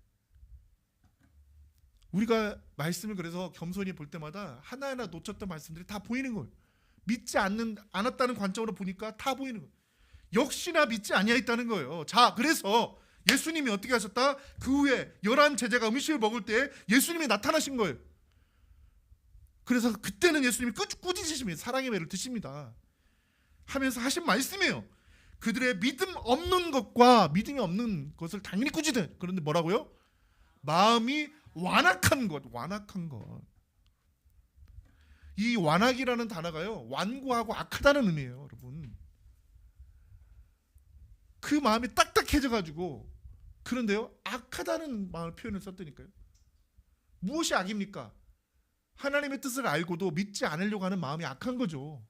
우리가 말씀을 그래서 겸손히 볼 때마다 하나하나 놓쳤던 말씀들이 다 보이는 거예요. 믿지 않았다는 관점으로 보니까 다 보이는 거예요. 역시나 믿지 아니하였다는 거예요. 자, 그래서 예수님이 어떻게 하셨다? 그 후에 11 제자가 음식을 먹을 때 예수님이 나타나신 거예요. 그래서 그때는 예수님이 꾸짖으시면 사랑의 매를 드십니다 하면서 하신 말씀이에요. 그들의 믿음 없는 것과 믿음이 없는 것을 당연히 꾸짖은. 그런데 뭐라고요? 마음이 완악한 것. 완악한 것. 이 완악이라는 단어가요, 완고하고 악하다는 의미예요. 여러분, 그 마음이 딱딱해져가지고. 그런데요, 악하다는 마음을 표현을 썼다니까요. 무엇이 악입니까? 하나님의 뜻을 알고도 믿지 않으려고 하는 마음이 악한 거죠.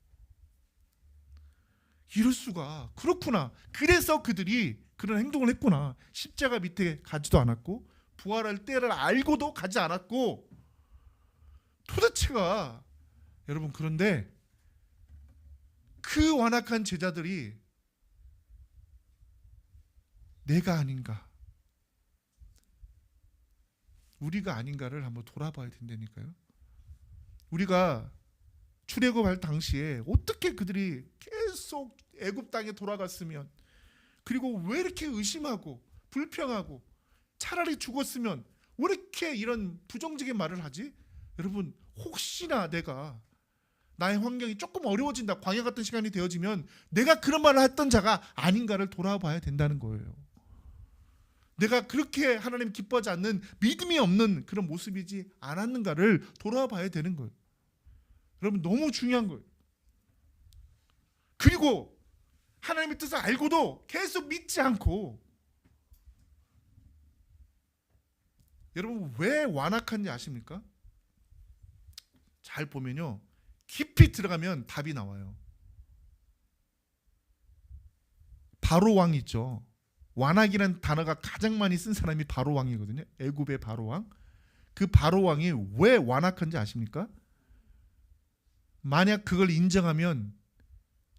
이럴 수가. 그렇구나. 그래서 그들이 그런 행동을 했구나. 십자가 밑에 가지도 않았고 부활할 때를 알고도 가지 않았고. 도대체가 여러분, 그런데 그 완악한 제자들이 내가 아닌가, 우리가 아닌가를 한번 돌아봐야 된다니까요. 우리가 출애굽할 당시에 어떻게 그들이 계속 애굽 땅에 돌아갔으면, 그리고 왜 이렇게 의심하고 불평하고, 차라리 죽었으면 왜 이렇게 이런 부정적인 말을 하지? 여러분, 혹시나 내가 나의 환경이 조금 어려워진다, 광야 같은 시간이 되어지면 내가 그런 말을 했던 자가 아닌가를 돌아봐야 된다는 거예요. 내가 그렇게 하나님 기뻐하지 않는, 믿음이 없는 그런 모습이지 않았는가를 돌아봐야 되는 거예요. 여러분, 너무 중요한 거예요. 그리고 하나님의 뜻을 알고도 계속 믿지 않고. 여러분, 왜 완악한지 아십니까? 잘 보면요, 깊이 들어가면 답이 나와요. 바로 왕 있죠. 완악이라는 단어가 가장 많이 쓴 사람이 바로 왕이거든요. 애굽의 바로 왕. 그 바로 왕이 왜 완악한지 아십니까? 만약 그걸 인정하면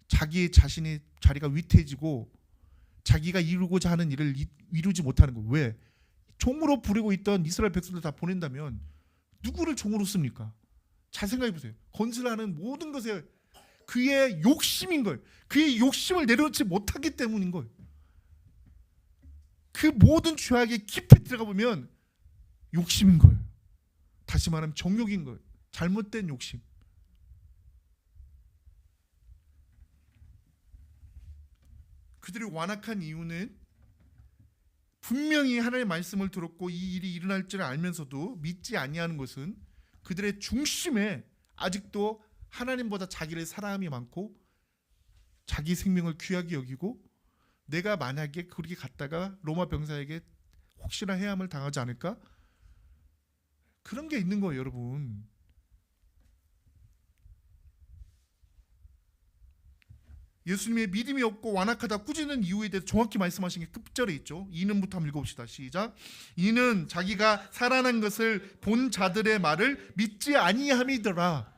자기 자신의 자리가 위태해지고 자기가 이루고자 하는 일을 이루지 못하는 거예요. 왜? 종으로 부리고 있던 이스라엘 백성들 다 보낸다면 누구를 종으로 씁니까? 잘 생각해 보세요. 건설하는 모든 것에 그의 욕심인 거예요. 그의 욕심을 내려놓지 못하기 때문인 거예요. 그 모든 죄악에 깊이 들어가 보면 욕심인 거예요. 다시 말하면 정욕인 거예요. 잘못된 욕심. 그들이 완악한 이유는 분명히 하나님의 말씀을 들었고 이 일이 일어날 줄 알면서도 믿지 아니하는 것은 그들의 중심에 아직도 하나님보다 자기를 사랑함이 많고 자기 생명을 귀하게 여기고, 내가 만약에 그렇게 갔다가 로마 병사에게 혹시나 해함을 당하지 않을까? 그런 게 있는 거예요, 여러분. 예수님의 믿음이 없고 완악하다 꾸짖는 이유에 대해서 정확히 말씀하신 게 끝절에 있죠. 이는부터 한번 읽어봅시다. 시작. 이는 자기가 살아난 것을 본 자들의 말을 믿지 아니함이더라.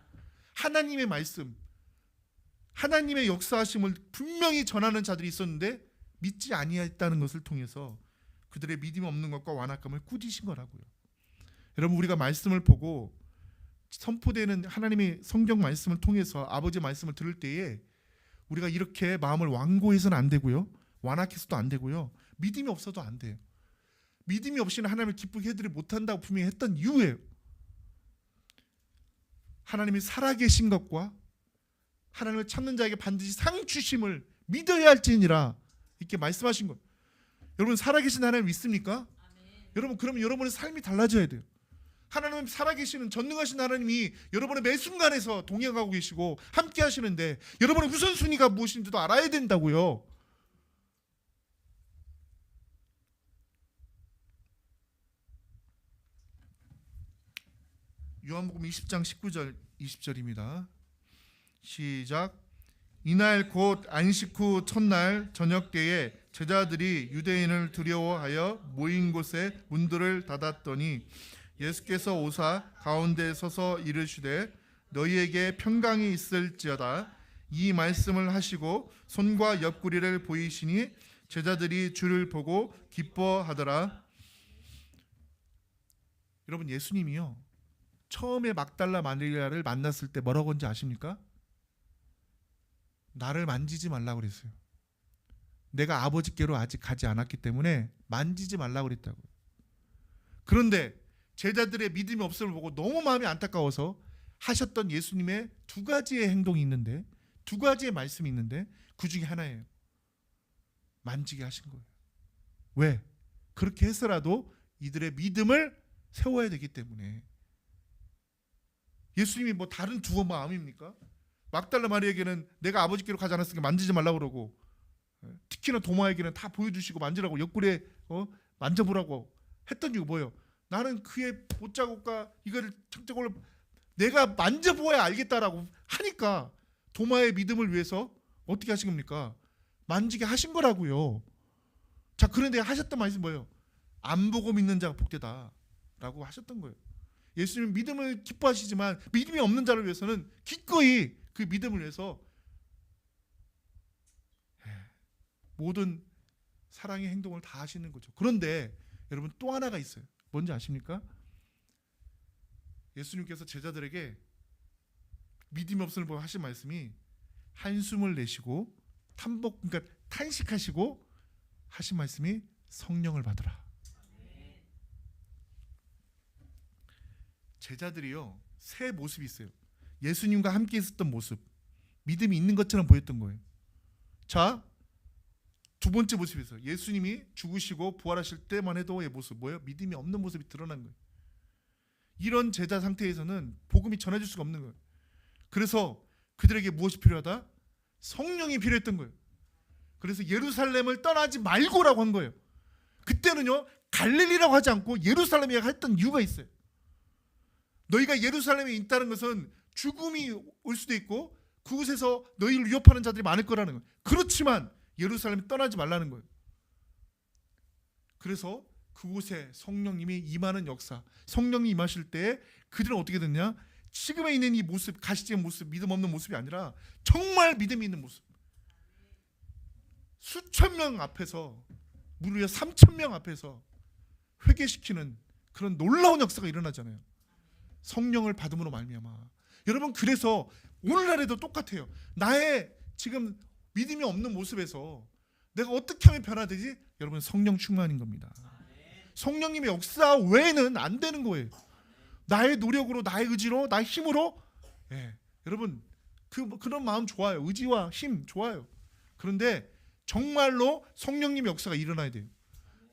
하나님의 말씀, 하나님의 역사하심을 분명히 전하는 자들이 있었는데 믿지 아니했다는 것을 통해서 그들의 믿음이 없는 것과 완악감을 꾸짖으신 거라고요. 여러분, 우리가 말씀을 보고 선포되는 하나님의 성경 말씀을 통해서 아버지의 말씀을 들을 때에 우리가 이렇게 마음을 완고해서는 안 되고요, 완악해서도 안 되고요, 믿음이 없어도 안 돼요. 믿음이 없이는 하나님을 기쁘게 해드리지 못한다고 분명히 했던 이유예요. 하나님이 살아계신 것과 하나님을 찾는 자에게 반드시 상 주심을 믿어야 할지니라 이렇게 말씀하신 거예요. 여러분, 살아계신 하나님 믿습니까? 아멘. 여러분, 그러면 여러분의 삶이 달라져야 돼요. 하나님 살아계시는 전능하신 하나님이 여러분의 매 순간에서 동행하고 계시고 함께 하시는데 여러분의 우선순위가 무엇인지도 알아야 된다고요. 요한복음 20장 19절 20절입니다. 시작. 이날 곧 안식 후 첫날 저녁 때에 제자들이 유대인을 두려워하여 모인 곳에 문들을 닫았더니 예수께서 오사 가운데 서서 이르시되 너희에게 평강이 있을지어다. 이 말씀을 하시고 손과 옆구리를 보이시니 제자들이 주를 보고 기뻐하더라. 여러분, 예수님이요 처음에 막달라 마리아를 만났을 때 뭐라고 한지 아십니까? 나를 만지지 말라고 그랬어요. 내가 아버지께로 아직 가지 않았기 때문에 만지지 말라고 그랬다고요. 그런데 제자들의 믿음이 없음을 보고 너무 마음이 안타까워서 하셨던 예수님의 두 가지의 행동이 있는데, 두 가지의 말씀이 있는데 그 중에 하나예요. 만지게 하신 거예요. 왜? 그렇게 해서라도 이들의 믿음을 세워야 되기 때문에. 예수님이 뭐 다른 두 마음입니까? 막달라 마리아에게는 내가 아버지께로 가지 않았으니까 만지지 말라고 그러고, 특히나 도마에게는 다 보여주시고 만지라고, 옆구리에 만져보라고 했던 이유가 뭐예요? 나는 그의 못자국과 이거를 창자골을 내가 만져보아야 알겠다라고 하니까 도마의 믿음을 위해서 어떻게 하신 겁니까? 만지게 하신 거라고요. 자, 그런데 하셨던 말씀이 뭐예요? 안 보고 믿는 자가 복되다 라고 하셨던 거예요. 예수님은 믿음을 기뻐하시지만 믿음이 없는 자를 위해서는 기꺼이 그 믿음을 위해서 모든 사랑의 행동을 다 하시는 거죠. 그런데 여러분, 또 하나가 있어요. 뭔지 아십니까? 예수님께서 제자들에게 믿음이 없음을 보고 하신 말씀이 한숨을 내쉬고 그러니까 탄식하시고 하신 말씀이 성령을 받으라. 제자들이요 새 모습이 있어요. 예수님과 함께 있었던 모습, 믿음이 있는 것처럼 보였던 거예요. 자, 두 번째 모습이 있어요. 예수님이 죽으시고 부활하실 때만 해도의 모습, 뭐예요? 믿음이 없는 모습이 드러난 거예요. 이런 제자 상태에서는 복음이 전해질 수가 없는 거예요. 그래서 그들에게 무엇이 필요하다? 성령이 필요했던 거예요. 그래서 예루살렘을 떠나지 말고라고 한 거예요. 그때는요 갈릴리라고 하지 않고 예루살렘이라고 했던 이유가 있어요. 너희가 예루살렘에 있다는 것은 죽음이 올 수도 있고 그곳에서 너희를 위협하는 자들이 많을 거라는 거예요. 그렇지만 예루살렘에 떠나지 말라는 거예요. 그래서 그곳에 성령님이 임하는 역사, 성령이 임하실 때 그들은 어떻게 됐냐? 지금에 있는 이 모습, 가시적인 모습, 믿음 없는 모습이 아니라 정말 믿음이 있는 모습. 수천 명 앞에서, 무려 3,000명 앞에서 회개시키는 그런 놀라운 역사가 일어나잖아요. 성령을 받음으로 말미암아. 여러분, 그래서 오늘날에도 똑같아요. 나의 지금 믿음이 없는 모습에서 내가 어떻게 하면 변화되지? 여러분, 성령 충만인 겁니다. 성령님의 역사 외에는 안 되는 거예요. 나의 노력으로, 나의 의지로, 나의 힘으로. 여러분, 그런 마음 좋아요. 의지와 힘 좋아요. 그런데 정말로 성령님의 역사가 일어나야 돼요.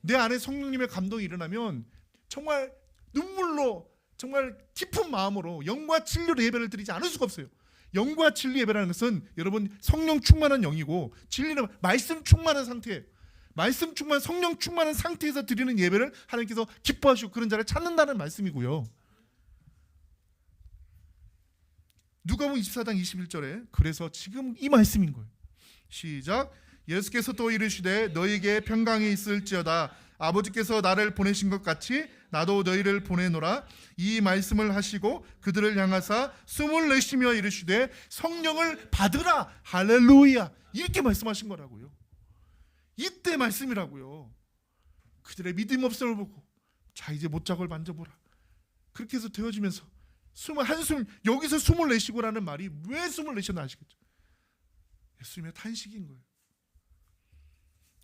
내 안에 성령님의 감동이 일어나면 정말 눈물로, 정말 깊은 마음으로 영과 진리로 예배를 드리지 않을 수가 없어요. 영과 진리 예배라는 것은 여러분 성령 충만한 영이고, 진리는 말씀 충만한 상태예요. 말씀 충만, 성령 충만한 상태에서 드리는 예배를 하나님께서 기뻐하시고 그런 자를 찾는다는 말씀이고요. 누가복음 24장 21절에 그래서 지금 이 말씀인 거예요. 시작. 예수께서 또 이르시되 너희에게 평강이 있을지어다. 아버지께서 나를 보내신 것 같이 나도 너희를 보내노라. 이 말씀을 하시고 그들을 향하사 숨을 내쉬며 이르시되 성령을 받으라. 할렐루야. 이렇게 말씀하신 거라고요. 이때 말씀이라고요. 그들의 믿음 없음을 보고 자 이제 못자국을 만져보라. 그렇게 해서 되어지면서 한숨, 여기서 숨을 내쉬고라는 말이 왜 숨을 내셨나 아시겠죠? 예수님의 탄식인 거예요.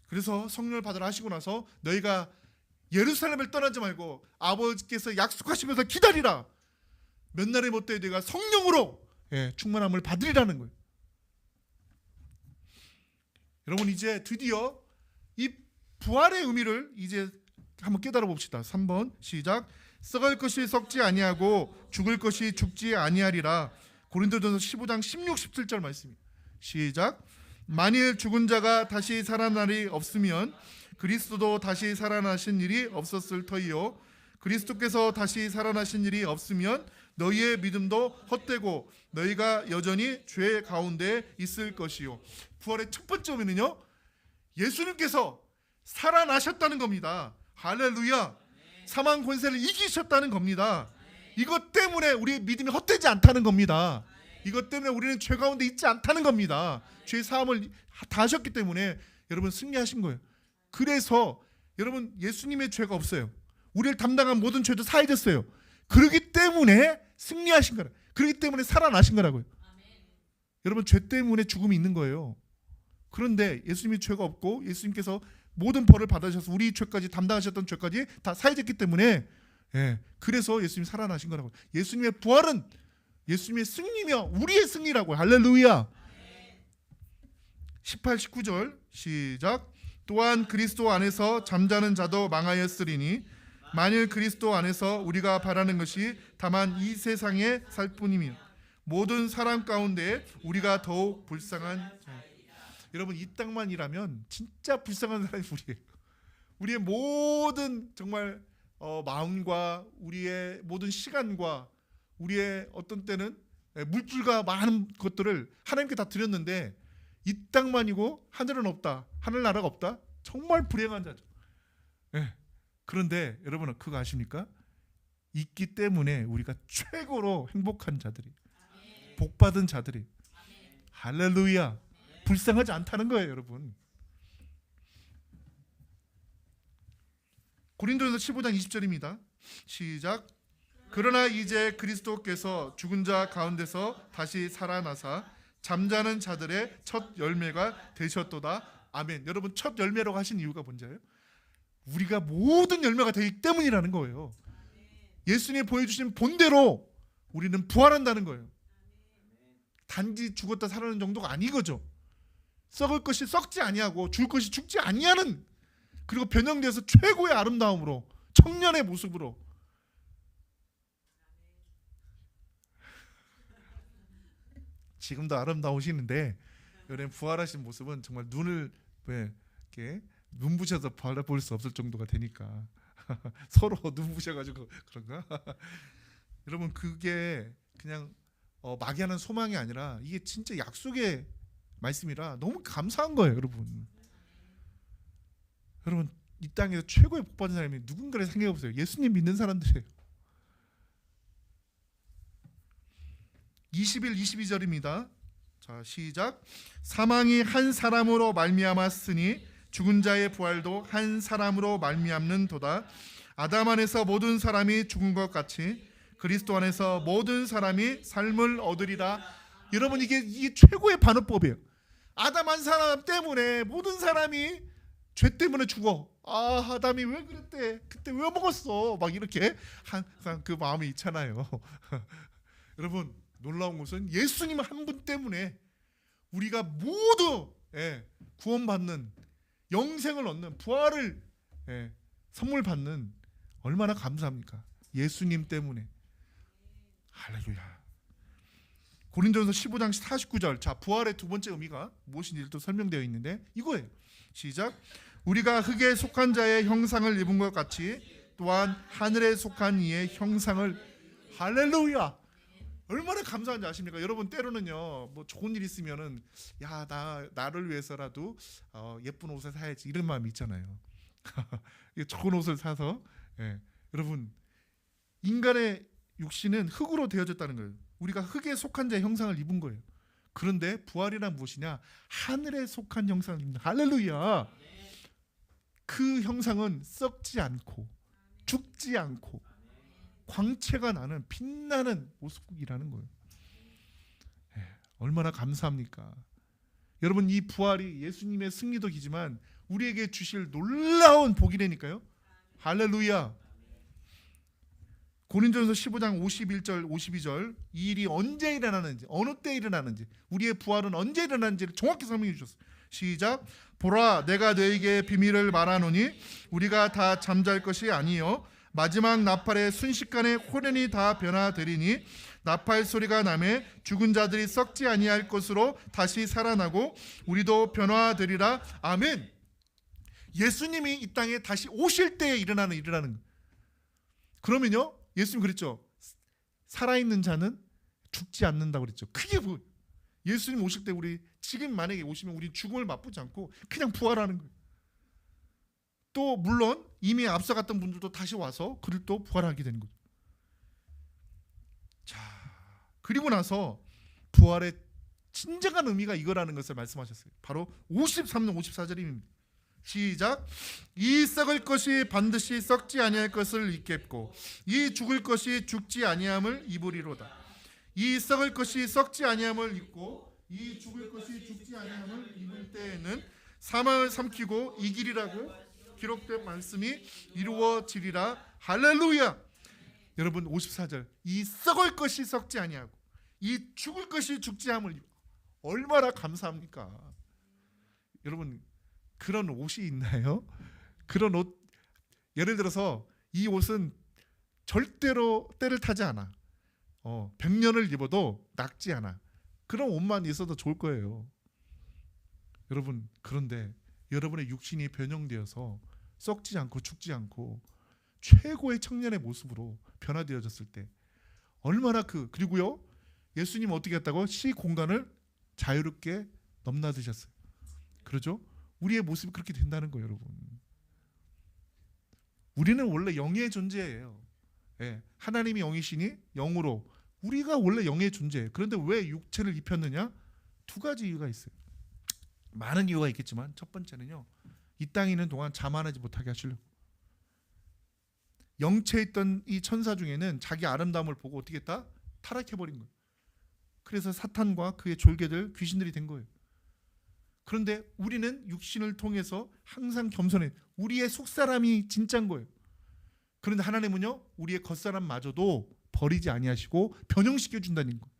그래서 성령을 받으라 하시고 나서 너희가 예루살렘을 떠나지 말고 아버지께서 약속하신 것을 기다리라. 몇 날이 못되어 너희가 성령으로 충만함을 받으리라는 거예요. 여러분 이제 드디어 이 부활의 의미를 이제 한번 깨달아 봅시다. 3번 시작. 썩을 것이 썩지 아니하고 죽을 것이 죽지 아니하리라. 고린도전서 15장 16, 17절 말씀입니다. 시작. 만일 죽은 자가 다시 살아날이 없으면 그리스도도 다시 살아나신 일이 없었을 터이요 그리스도께서 다시 살아나신 일이 없으면 너희의 믿음도 헛되고 너희가 여전히 죄 가운데 있을 것이요. 부활의 첫 번째 의미는요, 예수님께서 살아나셨다는 겁니다. 할렐루야. 사망 권세를 이기셨다는 겁니다. 이것 때문에 우리의 믿음이 헛되지 않다는 겁니다. 이것 때문에 우리는 죄 가운데 있지 않다는 겁니다. 죄 사함을 다 하셨기 때문에 여러분 승리하신 거예요. 그래서 여러분 예수님의 죄가 없어요. 우리를 담당한 모든 죄도 사해졌어요. 그렇기 때문에 승리하신 거라. 그렇기 때문에 살아나신 거라고요. 여러분 죄 때문에 죽음이 있는 거예요. 그런데 예수님이 죄가 없고 예수님께서 모든 벌을 받으셔서 우리 죄까지 담당하셨던 죄까지 다 사해졌기 때문에 그래서 예수님이 살아나신 거라고. 예수님의 부활은 예수님의 승리며 우리의 승리라고요. 할렐루야. 18, 19절 시작. 또한 그리스도 안에서 잠자는 자도 망하였으리니 만일 그리스도 안에서 우리가 바라는 것이 다만 이 세상에 살 뿐이며 모든 사람 가운데 우리가 더욱 불쌍한 자. 여러분 이 땅만이라면 진짜 불쌍한 사람이 우리예요. 우리의 모든 정말 마음과 우리의 모든 시간과 우리의 어떤 때는 물질과 많은 것들을 하나님께 다 드렸는데 이 땅만이고 하늘은 없다. 하늘나라가 없다. 정말 불행한 자죠. 그런데 여러분 그거 아십니까? 있기 때문에 우리가 최고로 행복한 자들이, 복받은 자들이. 할렐루야. 불쌍하지 않다는 거예요, 여러분. 고린도전서 15장 20절입니다. 시작. 그러나 이제 그리스도께서 죽은 자 가운데서 다시 살아나사 잠자는 자들의 첫 열매가 되셨도다. 아멘. 여러분 첫 열매라고 하신 이유가 뭔지 알아요? 우리가 모든 열매가 되기 때문이라는 거예요. 예수님이 보여주신 본대로 우리는 부활한다는 거예요. 단지 죽었다 살아나는 정도가 아니거죠. 썩을 것이 썩지 아니하고 죽을 것이 죽지 아니하는, 그리고 변형되어서 최고의 아름다움으로 청년의 모습으로. 지금도 아름다우시는데 여러분 부활하신 모습은 정말 눈을 이렇게 눈부셔서 바라볼 수 없을 정도가 되니까 서로 눈부셔가지고 그런가? 여러분 그게 그냥 막연한 소망이 아니라 이게 진짜 약속의 말씀이라 너무 감사한 거예요, 여러분. 여러분 이 땅에서 최고의 복받은 사람이 누군가를 생각해 보세요. 예수님 믿는 사람들이에요. 21, 22절입니다. 자 시작. 사망이 한 사람으로 말미암았으니 죽은 자의 부활도 한 사람으로 말미암는도다. 아담 안에서 모든 사람이 죽은 것 같이 그리스도 안에서 모든 사람이 삶을 얻으리라. 여러분 이게 최고의 반어법이에요. 아담 한 사람 때문에 모든 사람이 죄 때문에 죽어. 아 아담이 왜 그랬대? 그때 왜 먹었어? 막 이렇게 항상 그 마음이 있잖아요. 여러분 놀라운 것은 예수님 한 분 때문에 우리가 모두 구원받는, 영생을 얻는, 부활을 선물 받는, 얼마나 감사합니까? 예수님 때문에. 할렐루야. 고린도전서 15장 49절. 자 부활의 두 번째 의미가 무엇인지 또 설명되어 있는데 이거예요. 시작. 우리가 흙에 속한 자의 형상을 입은 것 같이 또한 하늘에 속한 이의 형상을. 할렐루야. 얼마나 감사한지 아십니까? 여러분 때로는요 뭐 좋은 일 있으면은 야 나를 위해서라도 예쁜 옷을 사야지 이런 마음이 있잖아요. 좋은 옷을 사서 여러분, 인간의 육신은 흙으로 되어졌다는 거예요. 우리가 흙에 속한 자의 형상을 입은 거예요. 그런데 부활이란 무엇이냐? 하늘에 속한 형상을 입는. 할렐루야. 그 형상은 썩지 않고 죽지 않고 광채가 나는 빛나는 모습이라는 거예요. 얼마나 감사합니까? 여러분, 이 부활이 예수님의 승리도이지만 우리에게 주실 놀라운 복이라니까요. 할렐루야. 고린도전서 15장 51절 52절, 이 일이 언제 일어나는지, 어느 때 일어나는지, 우리의 부활은 언제 일어나는지를 정확히 설명해 주셨어요. 시작. 보라, 내가 너에게 비밀을 말하노니 우리가 다 잠잘 것이 아니요 마지막 나팔의 순식간에 호련히 다 변화되리니 나팔 소리가 나매 죽은 자들이 썩지 아니할 것으로 다시 살아나고 우리도 변화되리라. 아멘. 예수님이 이 땅에 다시 오실 때에 일어나는 일이라는 거예요. 그러면요, 예수님 그랬죠. 살아있는 자는 죽지 않는다고 그랬죠. 크게 보여. 예수님 오실 때 우리 지금 만약에 오시면 우리 죽음을 맛보지 않고 그냥 부활하는 거예요. 또 물론 이미 앞서갔던 분들도 다시 와서 그를 또 부활하게 되는 거죠. 자, 그리고 나서 부활의 진정한 의미가 이거라는 것을 말씀하셨어요. 바로 53년 54절입니다. 시작. 이 썩을 것이 반드시 썩지 아니할 것을 입겠고 이 죽을 것이 죽지 아니함을 입으리로다. 이 썩을 것이 썩지 아니함을 입고 이 죽을 것이 죽지 아니함을 입을 때에는 사망을 삼키고 이기리라고 기록된 말씀이 이루어지리라. 할렐루야. 여러분, 54절, 이 썩을 것이 썩지 아니하고 이 죽을 것이 죽지 아니함을 입고, 얼마나 감사합니까? 여러분, 그런 옷이 있나요? 그런 옷, 예를 들어서 이 옷은 절대로 때를 타지 않아. 100년을 입어도 낡지 않아. 그런 옷만 있어도 좋을 거예요. 여러분, 그런데 여러분의 육신이 변형되어서 썩지 않고 죽지 않고 최고의 청년의 모습으로 변화되어졌을 때 얼마나 그리고요, 예수님 어떻게 했다고? 시 공간을 자유롭게 넘나드셨어요. 그러죠? 우리의 모습이 그렇게 된다는 거예요, 여러분. 우리는 원래 영의 존재예요. 하나님이 영이시니 영으로 우리가 원래 영의 존재예요. 그런데 왜 육체를 입혔느냐? 두 가지 이유가 있어요. 많은 이유가 있겠지만 첫 번째는요, 이 땅에 있는 동안 자만하지 못하게 하시려고. 영체에 있던 이 천사 중에는 자기 아름다움을 보고 어떻게 했다? 타락해버린 거예요. 그래서 사탄과 그의 졸개들, 귀신들이 된 거예요. 그런데 우리는 육신을 통해서 항상 겸손해. 우리의 속사람이 진짜인 거예요. 그런데 하나님은요, 우리의 겉사람마저도 버리지 아니하시고 변형시켜 준다는 거예요.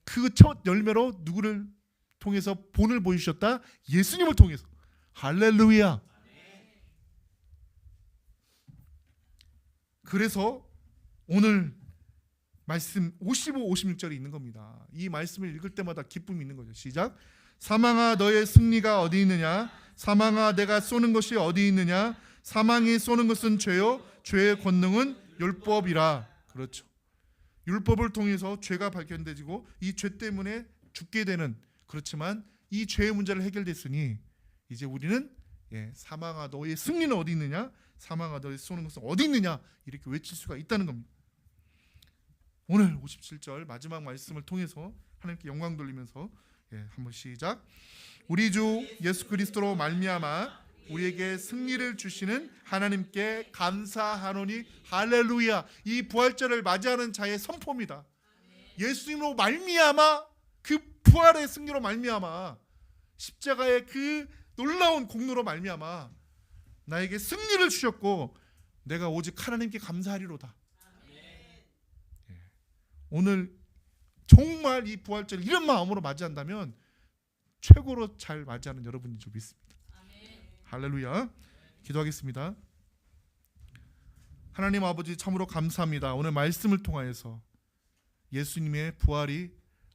그 첫 열매로 누구를 통해서 본을 보여주셨다? 예수님을 통해서. 할렐루야. 그래서 오늘 말씀 55, 56절이 있는 겁니다. 이 말씀을 읽을 때마다 기쁨이 있는 거죠. 시작. 사망아, 너의 승리가 어디 있느냐? 사망아, 내가 쏘는 것이 어디 있느냐? 사망이 쏘는 것은 죄요, 죄의 권능은 율법이라. 그렇죠. 율법을 통해서 죄가 발견되고 이 죄 때문에 죽게 되는, 그렇지만 이 죄의 문제를 해결됐으니 이제 우리는 사망아, 너의 승리는 어디 있느냐? 사망아, 너의 쏘는 것은 어디 있느냐? 이렇게 외칠 수가 있다는 겁니다. 오늘 57절 마지막 말씀을 통해서 하나님께 영광 돌리면서 한번 시작. 우리 주 예수 그리스도로 말미암아 우리에게 승리를 주시는 하나님께 감사하노니. 할렐루야. 이 부활절을 맞이하는 자의 선포입니다. 예수님으로 말미암아, 그 부활의 승리로 말미암아, 십자가의 그 놀라운 공로로 말미암아 나에게 승리를 주셨고 내가 오직 하나님께 감사하리로다. 오늘 정말 이 부활절 이런 마음으로 맞이한다면 최고로 잘 맞이하는 여러분인 줄 믿습니다. 할렐루야. 기도하겠습니다. 하나님 아버지, 참으로 감사합니다. 오늘 말씀을 통하여서 예수님의 부활이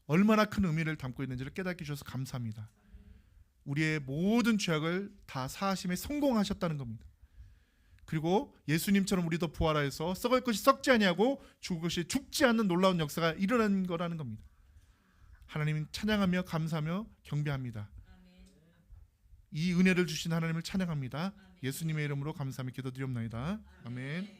얼마나 큰 의미를 담고 있는지를 깨닫게 주셔서 감사합니다. 우리의 모든 죄악을 다 사하심에 성공하셨다는 겁니다. 그리고 예수님처럼 우리도 부활하여서 썩을 것이 썩지 아니하고 죽을 것이 죽지 않는 놀라운 역사가 일어난 거라는 겁니다. 하나님 찬양하며 감사하며 경배합니다. 이 은혜를 주신 하나님을 찬양합니다. 예수님의 이름으로 감사하며 기도드리옵나이다. 아멘.